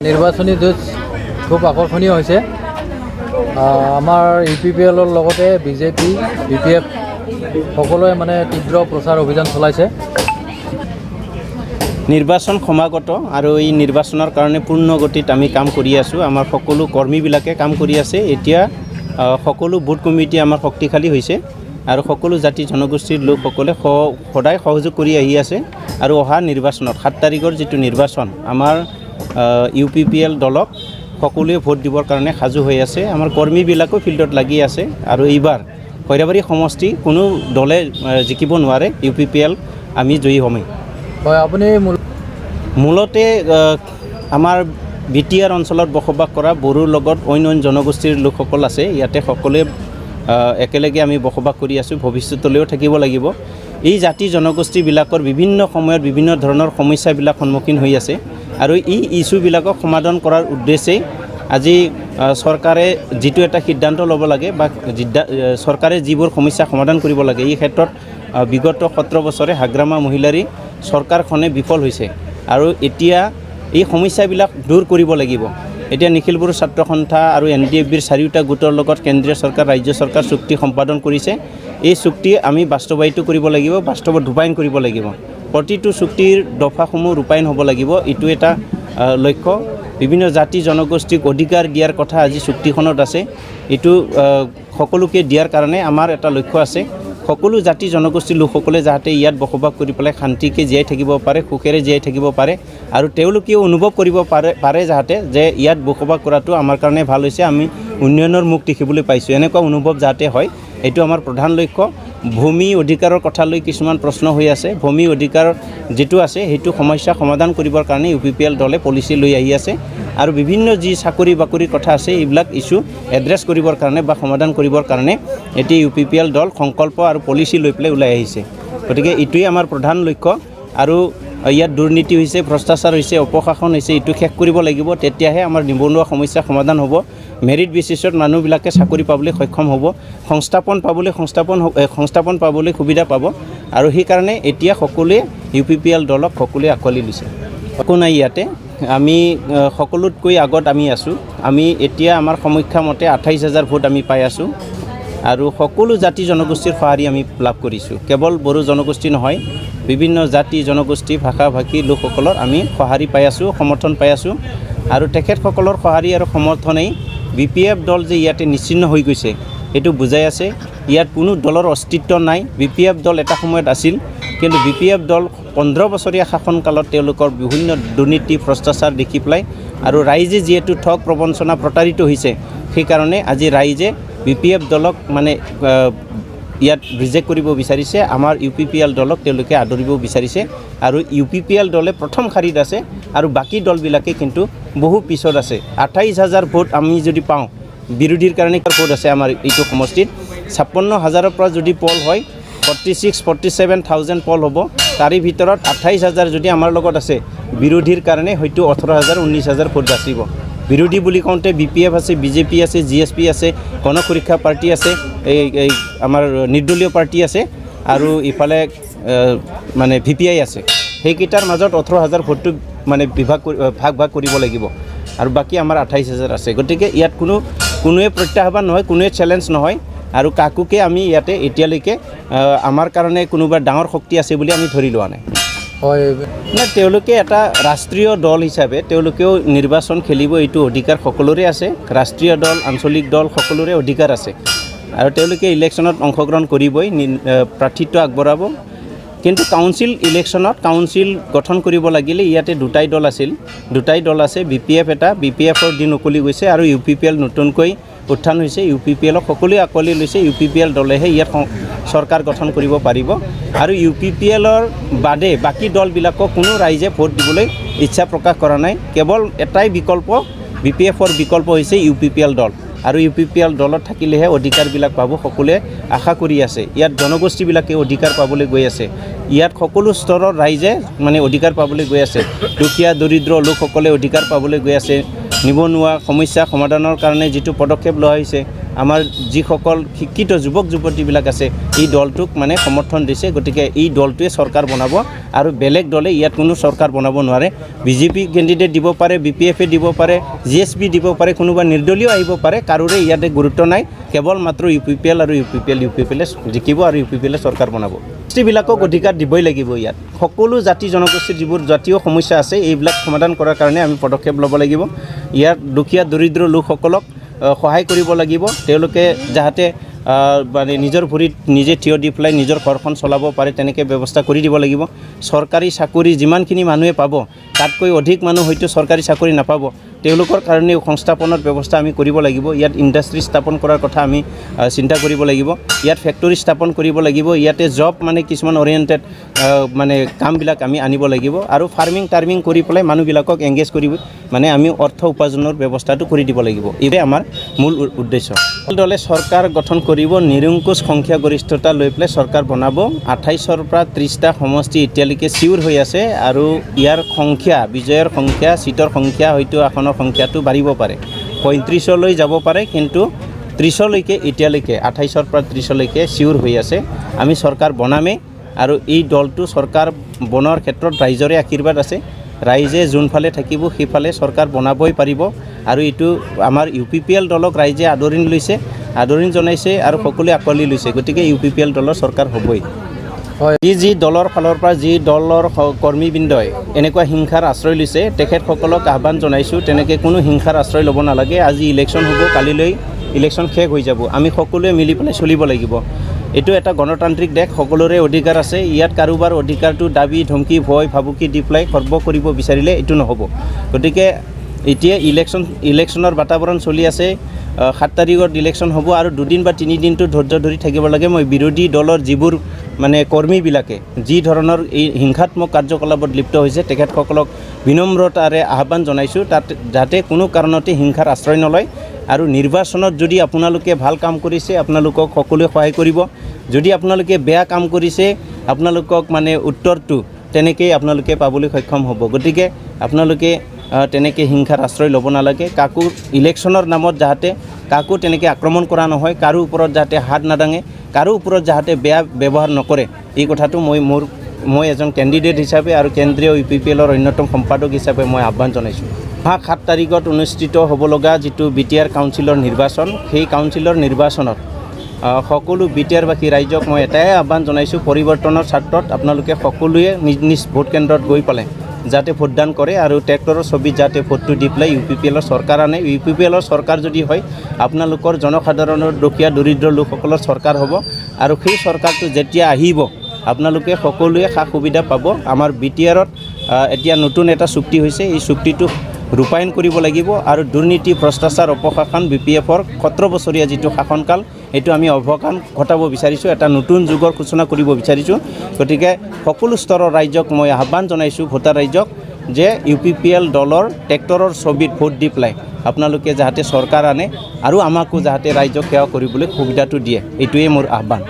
নিৰ্বাচনী যুঁজ খুব আকৰ্ষণীয় হৈছে। আমাৰ UPPLৰ লগতে BJP, BPF সকলোৱে মানে তীব্ৰ প্ৰচাৰ অভিযান চলাইছে। নিৰ্বাচন সমাগত আৰু এই নিৰ্বাচনৰ কাৰণে পূৰ্ণ গতিত আমি কাম কৰি আছোঁ। আমাৰ সকলো কৰ্মীবিলাকে কাম কৰি আছে। এতিয়া সকলো বুথ কমিটি আমাৰ শক্তিশালী হৈছে আৰু সকলো জাতি জনগোষ্ঠীৰ লোকসকলে সদায় সহযোগ কৰি আহি আছে। আৰু অহা নিৰ্বাচনত 7 তাৰিখৰ যিটো নিৰ্বাচন আমাৰ UPPL দলক সকলোৱে ভোট দিবৰ কাৰণে সাজু হৈ আছে। আমাৰ কৰ্মীবিলাকো ফিল্ডত লাগি আছে আৰু এইবাৰ খৈৰাবাৰী সমষ্টি কোনো দলে জিকিব নোৱাৰে। UPPL আমি জয়ী হ'মেই। হয়, আপুনি মূলতে আমাৰ BTR অঞ্চলত বসবাস কৰা বড়োৰ লগত অন্য জনগোষ্ঠীৰ লোকসকল আছে। ইয়াতে সকলোৱে একেলগে আমি বসবাস কৰি আছোঁ, ভৱিষ্যতলৈও থাকিব লাগিব। এই জাতি জনগোষ্ঠীবিলাকৰ বিভিন্ন সময়ত বিভিন্ন ধৰণৰ সমস্যাবিলাক সন্মুখীন হৈ আছে আৰু এই ইছ্যুবিলাকক সমাধান কৰাৰ উদ্দেশ্যে আজি চৰকাৰে যিটো এটা সিদ্ধান্ত ল'ব লাগে বা চৰকাৰে যিবোৰ সমস্যা সমাধান কৰিব লাগে, এই ক্ষেত্ৰত বিগত 17 বছৰে হাগ্ৰামা মহিলাৰী চৰকাৰখনে বিফল হৈছে আৰু এতিয়া এই সমস্যাবিলাক দূৰ কৰিব লাগিব। এতিয়া নিখিল বড়ো ছাত্ৰ সন্থা আৰু NDFBৰ 4টা গোটৰ লগত কেন্দ্ৰীয় চৰকাৰ, ৰাজ্য চৰকাৰ চুক্তি সম্পাদন কৰিছে। এই চুক্তি আমি বাস্তৱায়িত কৰিব লাগিব, বাস্তৱত ৰূপায়ণ কৰিব লাগিব। প্ৰতিটো চুক্তিৰ দফাসমূহ ৰূপায়ণ হ'ব লাগিব। এইটো এটা লক্ষ্য। বিভিন্ন জাতি জনগোষ্ঠীক অধিকাৰ দিয়াৰ কথা আজি চুক্তিখনত আছে। এইটো সকলোকে দিয়াৰ কাৰণে আমাৰ এটা লক্ষ্য আছে। সকলো জাতি জনগোষ্ঠীৰ লোকসকলে যাতে ইয়াত বসবাস কৰি পেলাই শান্তিকৈ জীয়াই থাকিব পাৰে, সুখেৰে জীয়াই থাকিব পাৰে আৰু তেওঁলোকেও অনুভৱ কৰিব পাৰে যাতে যে ইয়াত বসবাস কৰাটো আমাৰ কাৰণে ভাল হৈছে, আমি উন্নয়নৰ মুখ দেখিবলৈ পাইছোঁ, এনেকুৱা অনুভৱ যাতে হয়, এইটো আমাৰ প্ৰধান লক্ষ্য। ভূমি অধিকাৰৰ কথালৈ কিছুমান প্ৰশ্ন হৈ আছে। ভূমি অধিকাৰ যিটো আছে সেইটো সমস্যা সমাধান কৰিবৰ কাৰণে UPPL দলে পলিচি লৈ আহি আছে আৰু বিভিন্ন যি চাকৰি বাকৰিৰ কথা আছে এইবিলাক ইছ্যু এড্ৰেছ কৰিবৰ কাৰণে বা সমাধান কৰিবৰ কাৰণে এতিয়া UPPL দল সংকল্প আৰু পলিচি লৈ পেলাই ওলাই আহিছে। গতিকে এইটোৱে আমাৰ প্ৰধান লক্ষ্য আৰু ইয়াত দুৰ্নীতি হৈছে, ভ্ৰষ্টাচাৰ হৈছে, অপশাসন হৈছে, এইটো শেষ কৰিব লাগিব। তেতিয়াহে আমাৰ নিবনুৱা সমস্যা সমাধান হ'ব। মেৰিট বেচিছত মানুহবিলাকে চাকৰি পাবলৈ সক্ষম হ'ব, সংস্থাপন পাবলৈ সুবিধা পাব আৰু সেইকাৰণে এতিয়া সকলোৱে UPPL দলক সকলোৱে আঁকোৱালি লৈছে। একো নাই ইয়াতে। আমি সকলোতকৈ আগত আমি আছোঁ। আমি এতিয়া আমাৰ সমীক্ষা মতে 28,000 ভোট আমি পাই আছোঁ আৰু সকলো জাতি জনগোষ্ঠীৰ সঁহাৰি আমি লাভ কৰিছোঁ। কেৱল বড়ো জনগোষ্ঠী নহয়, বিভিন্ন জাতি জনগোষ্ঠী ভাষা ভাষী লোকসকলৰ আমি সঁহাৰি পাই আছোঁ, সমৰ্থন পাই আছোঁ আৰু তেখেতসকলৰ সঁহাৰি আৰু সমৰ্থনেই BPF দল যে ইয়াতে নিশ্চিহ্ন হৈ গৈছে এইটো বুজাই আছে। ইয়াত কোনো দলৰ অস্তিত্ব নাই। BPF দল এটা সময়ত আছিল, কিন্তু BPF দল 15 বছৰীয়া শাসনকালত তেওঁলোকৰ বিভিন্ন দুৰ্নীতি ভ্ৰষ্টাচাৰ দেখি পেলাই আৰু ৰাইজে যিহেতু ঠগ প্ৰবঞ্চনা প্ৰতাৰিত হৈছে, সেইকাৰণে আজি ৰাইজে BPF দলক মানে ইয়াত ৰিজেক্ট কৰিব বিচাৰিছে। আমাৰ UPPL দলক তেওঁলোকে আদৰিব বিচাৰিছে আৰু UPPL দলে প্ৰথম শাৰীত আছে আৰু বাকী দলবিলাকে কিন্তু বহু পিছত আছে। 28,000 ভোট আমি যদি পাওঁ, বিৰোধীৰ কাৰণে ভোট আছে আমাৰ এইটো সমষ্টিত 56,000ৰ পৰা যদি পল হয় 47,000 পল হ'ব। তাৰে ভিতৰত 28,000 যদি আমাৰ লগত আছে, বিৰোধীৰ কাৰণে হয়তো 18,000, 19,000 ভোট বাচিব। বিৰোধী বুলি কওঁতে BPF আছে, BJP আছে, GSP আছে, গণ সুৰক্ষা পাৰ্টি আছে, এই আমাৰ নিৰ্দলীয় পাৰ্টি আছে আৰু ইফালে মানে VPI আছে। সেইকেইটাৰ মাজত 18,000 ভোটটো মানে ভাগ কৰিব লাগিব আৰু বাকী আমাৰ 28,000 আছে। গতিকে ইয়াত কোনোৱে প্ৰত্যাহ্বান নহয়, কোনোৱে চেলেঞ্জ নহয় আৰু কাকোকে আমি ইয়াতে এতিয়ালৈকে আমাৰ কাৰণে কোনোবা ডাঙৰ শক্তি আছে বুলি আমি ধৰি লোৱা নাই। হয়, তেওঁলোকে এটা ৰাষ্ট্ৰীয় দল হিচাপে তেওঁলোকেও নিৰ্বাচন খেলিব, এইটো অধিকাৰ সকলোৰে আছে। ৰাষ্ট্ৰীয় দল, আঞ্চলিক দল সকলোৰে অধিকাৰ আছে আৰু তেওঁলোকে ইলেকশ্যনত অংশগ্ৰহণ কৰিবই, প্ৰাৰ্থিত্ব আগবঢ়াব। কিন্তু কাউন্সিল ইলেকশ্যনত কাউন্সিল গঠন কৰিব লাগিলে ইয়াতে দুটাই দল আছে। BPF এটা, BPFৰ দিন উকলি গৈছে আৰু UPPL নতুনকৈ উত্থান হৈছে। UPPLক সকলোৱে আঁকোৱালি লৈছে। UPPL দলেহে ইয়াত চৰকাৰ গঠন কৰিব পাৰিব আৰু UPPLৰ বাদে বাকী দলবিলাকক কোনো ৰাইজে ভোট দিবলৈ ইচ্ছা প্ৰকাশ কৰা নাই। কেৱল এটাই বিকল্প, BPFৰ বিকল্প হৈছে UPPL দল আৰু UPPL দলত থাকিলেহে অধিকাৰবিলাক পাব, সকলোৱে আশা কৰি আছে। ইয়াত জনগোষ্ঠীবিলাকে অধিকাৰ পাবলৈ গৈ আছে। ইয়াত সকলো স্তৰৰ ৰাইজে মানে অধিকাৰ পাবলৈ গৈ আছে। দুখীয়া দৰিদ্ৰ লোকসকলে অধিকাৰ পাবলৈ গৈ আছে। নিবনুৱা সমস্যা সমাধানৰ কাৰণে যিটো পদক্ষেপ লোৱা হৈছে আমাৰ যিসকল শিক্ষিত যুৱক যুৱতীবিলাক আছে এই দলটোক মানে সমৰ্থন দিছে। গতিকে এই দলটোৱে চৰকাৰ বনাব আৰু বেলেগ দলে ইয়াত কোনো চৰকাৰ বনাব নোৱাৰে। বিজেপি কেণ্ডিডেট দিব পাৰে, BPF দিব পাৰে, GSP দিব পাৰে, কোনোবা নিৰ্দলীয় আহিব পাৰে, কাৰোৰে ইয়াতে গুৰুত্ব নাই। কেৱল মাত্ৰ UPPL আৰু UPPL জিকিব আৰু UPPL চৰকাৰ বনাব। গোষ্ঠীবিলাকক অধিকাৰ দিবই লাগিব। ইয়াত সকলো জাতি জনগোষ্ঠীৰ যিবোৰ জাতীয় সমস্যা আছে এইবিলাক সমাধান কৰাৰ কাৰণে আমি পদক্ষেপ ল'ব লাগিব। ইয়াত দুখীয়া দৰিদ্ৰ লোকসকলক সহায় কৰিব লাগিব। তেওঁলোকে যাতে মানে নিজৰ ভৰিত নিজে থিয় দি পেলাই নিজৰ ঘৰখন চলাব পাৰে তেনেকৈ ব্যৱস্থা কৰি দিব লাগিব। চৰকাৰী চাকৰি যিমানখিনি মানুহে পাব তাতকৈ অধিক মানুহ হয়তো চৰকাৰী চাকৰি নাপাব। তেওঁলোকৰ কাৰণেও সংস্থাপনৰ ব্যৱস্থা আমি কৰিব লাগিব। ইয়াত ইণ্ডাষ্ট্ৰী স্থাপন কৰাৰ কথা আমি চিন্তা কৰিব লাগিব। ইয়াত ফেক্টৰী স্থাপন কৰিব লাগিব। ইয়াতে জব মানে কিছুমান অৰিয়েণ্টেড মানে কামবিলাক আমি আনিব লাগিব আৰু ফাৰ্মিং কৰি পেলাই মানুহবিলাকক এংগেজ কৰিব মানে আমি অৰ্থ উপাৰ্জনৰ ব্যৱস্থাটো কৰি দিব লাগিব। এইটোৱে আমাৰ মূল উদ্দেশ্য। দলে চৰকাৰ গঠন কৰিব, নিৰংকুশ সংখ্যাগৰিষ্ঠতা লৈ পেলাই চৰকাৰ বনাব। 28ৰ পৰা 30টা সমষ্টি এতিয়ালৈকে চিউৰ হৈ আছে আৰু ইয়াৰ সংখ্যা, বিজয়ৰ সংখ্যা, চিটৰ সংখ্যা হয়তো আসনৰ সংখ্যাটো বাঢ়িব পাৰে, 35লৈ যাব পাৰে, কিন্তু 30লৈকে এতিয়ালৈকে 28ৰ পৰা 30লৈকে চিউৰ হৈ আছে। আমি চৰকাৰ বনামেই আৰু এই দলটো চৰকাৰ বনোৱাৰ ক্ষেত্ৰত ৰাইজৰে আশীৰ্বাদ আছে। ৰাইজে যোনফালে থাকিব সেইফালে চৰকাৰ বনাবই পাৰিব আৰু এইটো আমাৰ UPPL দলক ৰাইজে আদৰণি জনাইছে আৰু সকলোৱে আঁকোৱালি লৈছে। গতিকে UPPL দলৰ চৰকাৰ হ'বই। যি দলৰ ফালৰ পৰা যি দলৰ কৰ্মীবৃন্দই এনেকুৱা হিংসাৰ আশ্ৰয় লৈছে তেখেতসকলক আহ্বান জনাইছোঁ, তেনেকৈ কোনো হিংসাৰ আশ্ৰয় ল'ব নালাগে। আজি ইলেকশ্যন হ'ব, কালিলৈ ইলেকশ্যন শেষ হৈ যাব। আমি সকলোৱে মিলি পেলাই চলিব লাগিব। এইটো এটা গণতান্ত্ৰিক দেশ, সকলোৰে অধিকাৰ আছে। ইয়াত কাৰোবাৰ অধিকাৰটো দাবী ধমকি ভয় ভাবুকি দি পেলাই খৰ্ব কৰিব বিচাৰিলে এইটো নহ'ব। গতিকে এতিয়া ইলেকশ্যনৰ বাতাবৰণ চলি আছে। 7 তাৰিখত ইলেকশ্যন হ'ব আৰু 2 দিন বা 3 দিনটো ধৈৰ্য ধৰি থাকিব লাগে। মই বিৰোধী দলৰ যিবোৰ মানে কৰ্মীবিলাকে যি ধৰণৰ এই হিংসাত্মক কাৰ্যকলাপত লিপ্ত হৈছে তেখেতসকলক বিনম্ৰতাৰে আহ্বান জনাইছোঁ যাতে কোনো কাৰণতে হিংসাৰ আশ্ৰয় নলয় আৰু নিৰ্বাচনত যদি আপোনালোকে ভাল কাম কৰিছে আপোনালোকক সকলোৱে সহায় কৰিব। যদি আপোনালোকে বেয়া কাম কৰিছে আপোনালোকক মানে উত্তৰটো তেনেকৈয়ে আপোনালোকে পাবলৈ সক্ষম হ'ব। গতিকে আপোনালোকে তেনেকৈ হিংসাৰ আশ্ৰয় ল'ব নালাগে। কাকো ইলেকশ্যনৰ নামত যাতে কাকো তেনেকৈ আক্ৰমণ কৰা নহয়, কাৰো ওপৰত যাতে হাত নাদাঙে, কাৰো ওপৰত যাতে বেয়া ব্যৱহাৰ নকৰে, এই কথাটো মই এজন কেণ্ডিডেট হিচাপে আৰু কেন্দ্ৰীয় UPPLৰ অন্যতম সম্পাদক হিচাপে মই আহ্বান জনাইছোঁ। 7 তাৰিখত অনুষ্ঠিত হ'ব লগা যিটো BTR কাউন্সিলৰ নিৰ্বাচন, সেই কাউন্সিলৰ নিৰ্বাচনত সকলো BTRবাসী ৰাইজক মই এটাই আহ্বান জনাইছোঁ, পৰিৱৰ্তনৰ স্বাৰ্থত আপোনালোকে সকলোৱে নিজ ভোট কেন্দ্ৰত গৈ পেলাই যাতে ভোটদান কৰে আৰু ট্ৰেক্টৰৰ ছবিত যাতে ভোটটো দি পেলাই UPPLৰ চৰকাৰ আনে। UPPLৰ চৰকাৰ যদি হয় আপোনালোকৰ জনসাধাৰণৰ দুখীয়া দৰিদ্ৰ লোকসকলৰ চৰকাৰ হ'ব আৰু সেই চৰকাৰটো যেতিয়া আহিব আপোনালোকে সকলোৱে সা সুবিধা পাব। আমাৰ BTRত এতিয়া নতুন এটা চুক্তি হৈছে, এই চুক্তিটো ৰূপায়ণ কৰিব লাগিব আৰু দুৰ্নীতি ভ্ৰষ্টাচাৰ অপশাসন BPFৰ 17 বছৰীয়া যিটো শাসনকাল এইটো আমি অৱসান ঘটাব বিচাৰিছোঁ, এটা নতুন যুগৰ সূচনা কৰিব বিচাৰিছোঁ। গতিকে সকলো স্তৰৰ ৰাইজক মই আহ্বান জনাইছোঁ, ভোটাৰ ৰাইজক, যে UPPL দলৰ ট্ৰেক্টৰৰ ছবিত ভোট দি পেলাই আপোনালোকে যাতে চৰকাৰ আনে আৰু আমাকো যাতে ৰাইজক সেৱা কৰিবলৈ সুবিধাটো দিয়ে, এইটোৱে মোৰ আহ্বান।